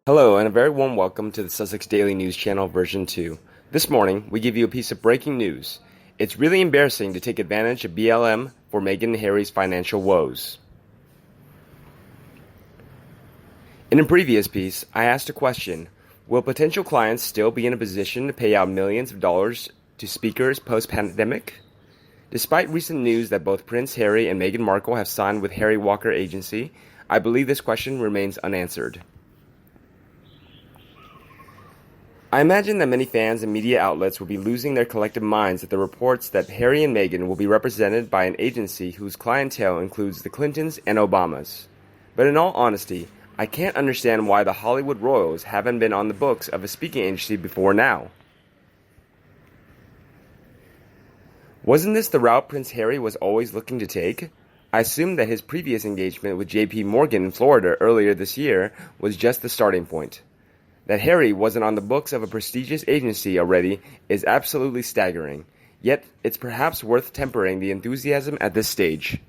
Hello, and a very warm welcome to the Sussex Daily News Channel version 2. This morning, we give you a piece of breaking news. It's really embarrassing to take advantage of BLM for Meghan and Harry's financial woes. In a previous piece, I asked a question: will potential clients still be in a position to pay out millions of dollars to speakers post-pandemic? Despite recent news that both Prince Harry and Meghan Markle have signed with Harry Walker Agency, I believe this question remains unanswered. I imagine that many fans and media outlets will be losing their collective minds at the reports that Harry and Meghan will be represented by an agency whose clientele includes the Clintons and Obamas. But in all honesty, I can't understand why the Hollywood royals haven't been on the books of a speaking agency before now. Wasn't this the route Prince Harry was always looking to take? I assume that his previous engagement with J.P. Morgan in Florida earlier this year was just the starting point. That Harry wasn't on the books of a prestigious agency already is absolutely staggering, yet it's perhaps worth tempering the enthusiasm at this stage.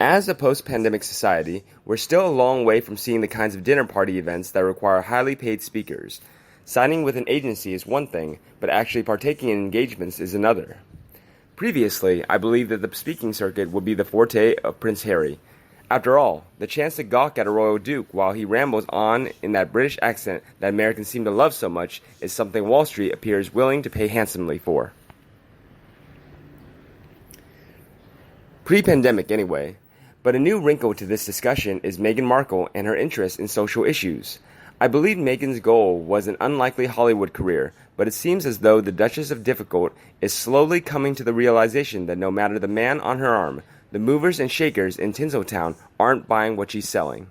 As a post-pandemic society, we're still a long way from seeing the kinds of dinner party events that require highly paid speakers. Signing with an agency is one thing, but actually partaking in engagements is another. Previously, I believed that the speaking circuit would be the forte of Prince Harry. After all, the chance to gawk at a royal duke while he rambles on in that British accent that Americans seem to love so much is something Wall Street appears willing to pay handsomely for. Pre-pandemic anyway. But a new wrinkle to this discussion is Meghan Markle and her interest in social issues. I believe Meghan's goal was an unlikely Hollywood career, but it seems as though the Duchess of Difficult is slowly coming to the realization that no matter the man on her arm, the movers and shakers in Tinseltown aren't buying what she's selling.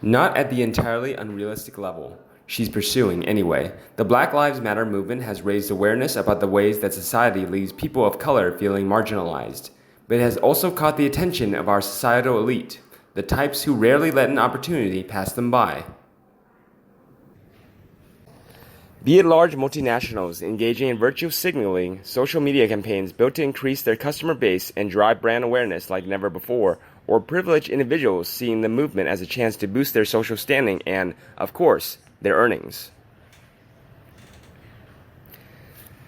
Not at the entirely unrealistic level she's pursuing anyway. The Black Lives Matter movement has raised awareness about the ways that society leaves people of color feeling marginalized, but it has also caught the attention of our societal elite, the types who rarely let an opportunity pass them by. Be it large multinationals engaging in virtue signaling, social media campaigns built to increase their customer base and drive brand awareness like never before, or privileged individuals seeing the movement as a chance to boost their social standing and, of course, their earnings.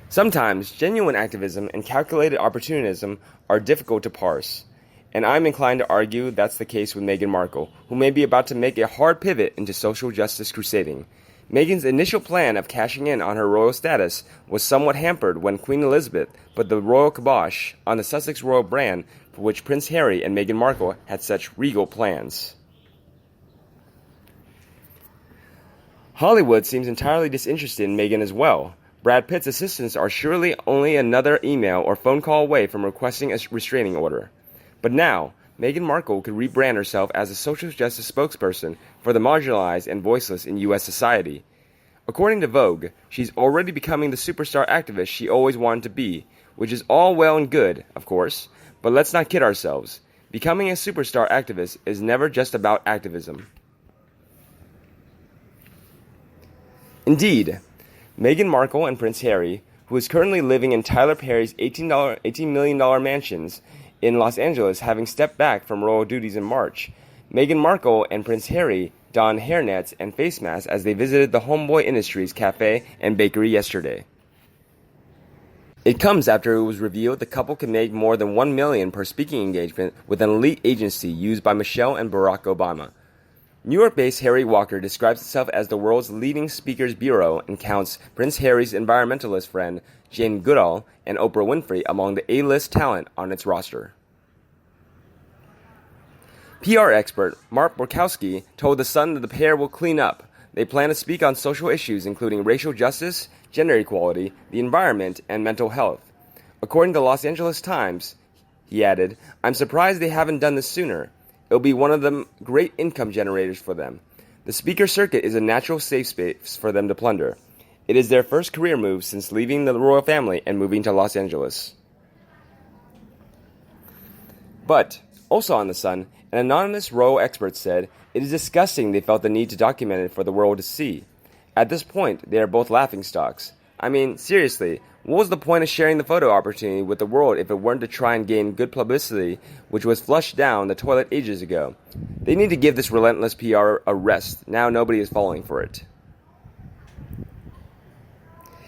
Sometimes, genuine activism and calculated opportunism are difficult to parse, and I'm inclined to argue that's the case with Meghan Markle, who may be about to make a hard pivot into social justice crusading. Meghan's initial plan of cashing in on her royal status was somewhat hampered when Queen Elizabeth put the royal kibosh on the Sussex royal brand for which Prince Harry and Meghan Markle had such regal plans. Hollywood seems entirely disinterested in Meghan as well. Brad Pitt's assistants are surely only another email or phone call away from requesting a restraining order. But now, Meghan Markle could rebrand herself as a social justice spokesperson for the marginalized and voiceless in U.S. society. According to Vogue, she's already becoming the superstar activist she always wanted to be, which is all well and good, of course, but let's not kid ourselves. Becoming a superstar activist is never just about activism. Indeed, Meghan Markle and Prince Harry, who is currently living in Tyler Perry's $18 million mansions in Los Angeles, having stepped back from royal duties in March. Meghan Markle and Prince Harry donned hairnets and face masks as they visited the Homeboy Industries cafe and bakery yesterday. It comes after it was revealed the couple can make more than $1 million per speaking engagement with an elite agency used by Michelle and Barack Obama. New York-based Harry Walker describes itself as the world's leading speakers bureau and counts Prince Harry's environmentalist friend Jane Goodall and Oprah Winfrey among the A-list talent on its roster. PR expert Mark Borkowski told The Sun that the pair will clean up. They plan to speak on social issues including racial justice, gender equality, the environment, and mental health. According to the Los Angeles Times, he added, "I'm surprised they haven't done this sooner. It'll be one of the great income generators for them. The speaker circuit is a natural safe space for them to plunder. It is their first career move since leaving the royal family and moving to Los Angeles." But, also on The Sun, an anonymous royal expert said, "It is disgusting they felt the need to document it for the world to see. At this point, they are both laughingstocks. I mean, seriously, What was the point of sharing the photo opportunity with the world if it weren't to try and gain good publicity, which was flushed down the toilet ages ago? They need to give this relentless PR a rest. Now nobody is falling for it.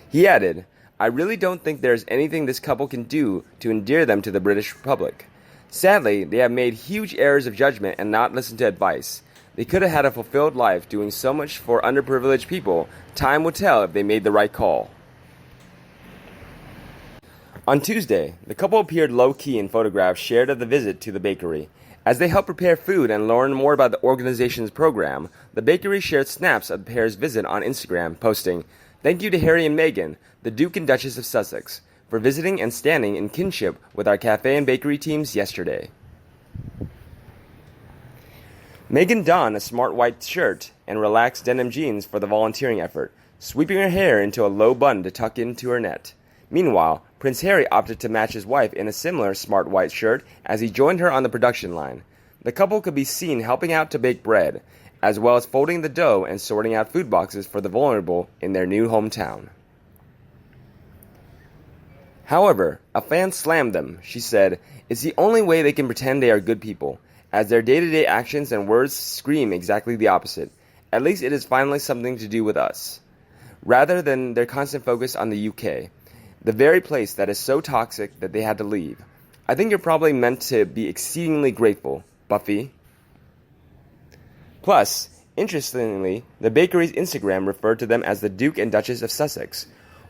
He added, I really don't think there is anything this couple can do to endear them to the British Republic. Sadly, they have made huge errors of judgment and not listened to advice. They could have had a fulfilled life doing so much for underprivileged people. Time will tell if they made the right call. On Tuesday, the couple appeared low-key in photographs shared of the visit to the bakery. As they helped prepare food and learn more about the organization's program, the bakery shared snaps of the pair's visit on Instagram, posting, Thank you to Harry and Meghan, the Duke and Duchess of Sussex, for visiting and standing in kinship with our cafe and bakery teams yesterday. Meghan donned a smart white shirt and relaxed denim jeans for the volunteering effort, sweeping her hair into a low bun to tuck into her net. Meanwhile, Prince Harry opted to match his wife in a similar smart white shirt as he joined her on the production line. The couple could be seen helping out to bake bread, as well as folding the dough and sorting out food boxes for the vulnerable in their new hometown. However, a fan slammed them. She said, It's the only way they can pretend they are good people, as their day-to-day actions and words scream exactly the opposite. At least it is finally something to do with us, rather than their constant focus on the UK. The very place that is so toxic that they had to leave. I think you're probably meant to be exceedingly grateful, Buffy. Plus, interestingly, the bakery's Instagram referred to them as the Duke and Duchess of Sussex.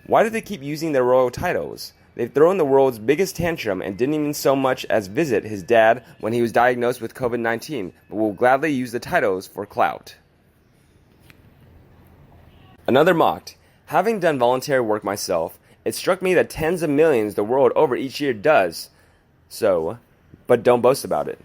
Why do they keep using their royal titles? They've thrown the world's biggest tantrum and didn't even so much as visit his dad when he was diagnosed with COVID-19, but will gladly use the titles for clout. Another mocked, Having done voluntary work myself, it struck me that tens of millions the world over each year does so, but don't boast about it.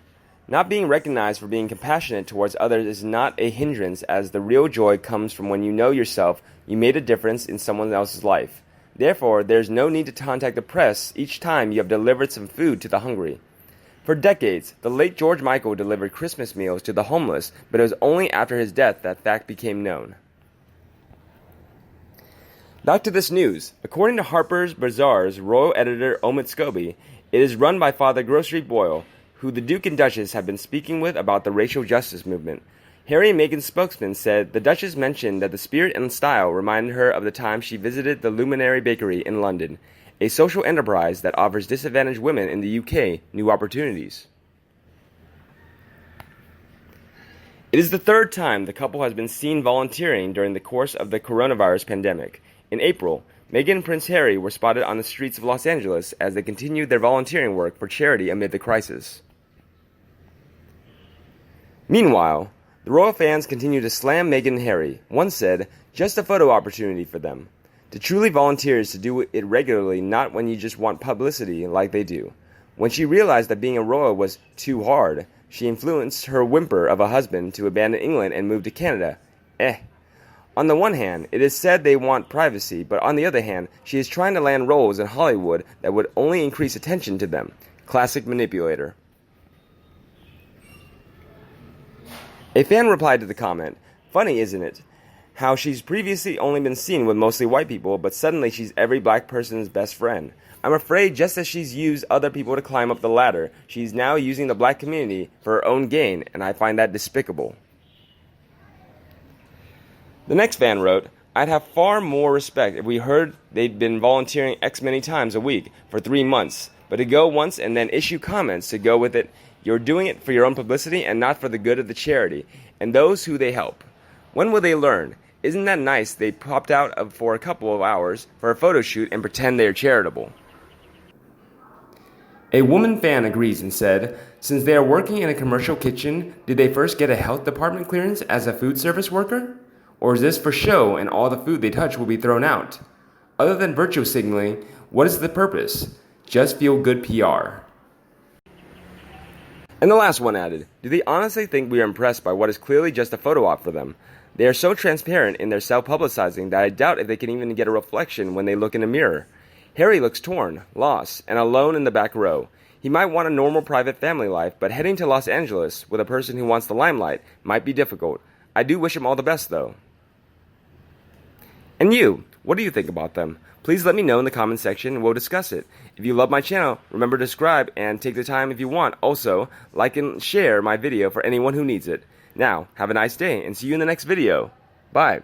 Not being recognized for being compassionate towards others is not a hindrance, as the real joy comes from when you know yourself you made a difference in someone else's life. Therefore, there is no need to contact the press each time you have delivered some food to the hungry. For decades, the late George Michael delivered Christmas meals to the homeless, but it was only after his death that fact became known. Back to this news. According to Harper's Bazaar's royal editor Omid Scobie, it is run by Father Grocery Boyle, who the Duke and Duchess have been speaking with about the racial justice movement. Harry and Meghan's spokesman said the Duchess mentioned that the spirit and style reminded her of the time she visited the Luminary Bakery in London, a social enterprise that offers disadvantaged women in the UK new opportunities. It is the third time the couple has been seen volunteering during the course of the coronavirus pandemic. In April, Meghan and Prince Harry were spotted on the streets of Los Angeles as they continued their volunteering work for charity amid the crisis. Meanwhile, the royal fans continue to slam Meghan and Harry. One said, just a photo opportunity for them. To truly volunteer is to do it regularly, not when you just want publicity like they do. When she realized that being a royal was too hard, she influenced her whimper of a husband to abandon England and move to Canada. On the one hand, it is said they want privacy, but on the other hand, she is trying to land roles in Hollywood that would only increase attention to them. Classic manipulator. A fan replied to the comment, Funny, isn't it? How she's previously only been seen with mostly white people, but suddenly she's every black person's best friend. I'm afraid just as she's used other people to climb up the ladder, she's now using the black community for her own gain, and I find that despicable. The next fan wrote, I'd have far more respect if we heard they'd been volunteering X many times a week for 3 months, but to go once and then issue comments to go with it, you're doing it for your own publicity and not for the good of the charity and those who they help. When will they learn? Isn't that nice they popped out for a couple of hours for a photo shoot and pretend they're charitable? A woman fan agrees and said, since they are working in a commercial kitchen, did they first get a health department clearance as a food service worker? Or is this for show and all the food they touch will be thrown out? Other than virtue signaling, what is the purpose? Just feel good PR. And the last one added, do they honestly think we are impressed by what is clearly just a photo op for them? They are so transparent in their self-publicizing that I doubt if they can even get a reflection when they look in a mirror. Harry looks torn, lost, and alone in the back row. He might want a normal private family life, but heading to Los Angeles with a person who wants the limelight might be difficult. I do wish him all the best, though. And you, What do you think about them? Please let me know in the comments section and we'll discuss it. If you love my channel, remember to subscribe and take the time if you want. Also, like and share my video for anyone who needs it. Now, have a nice day and see you in the next video. Bye.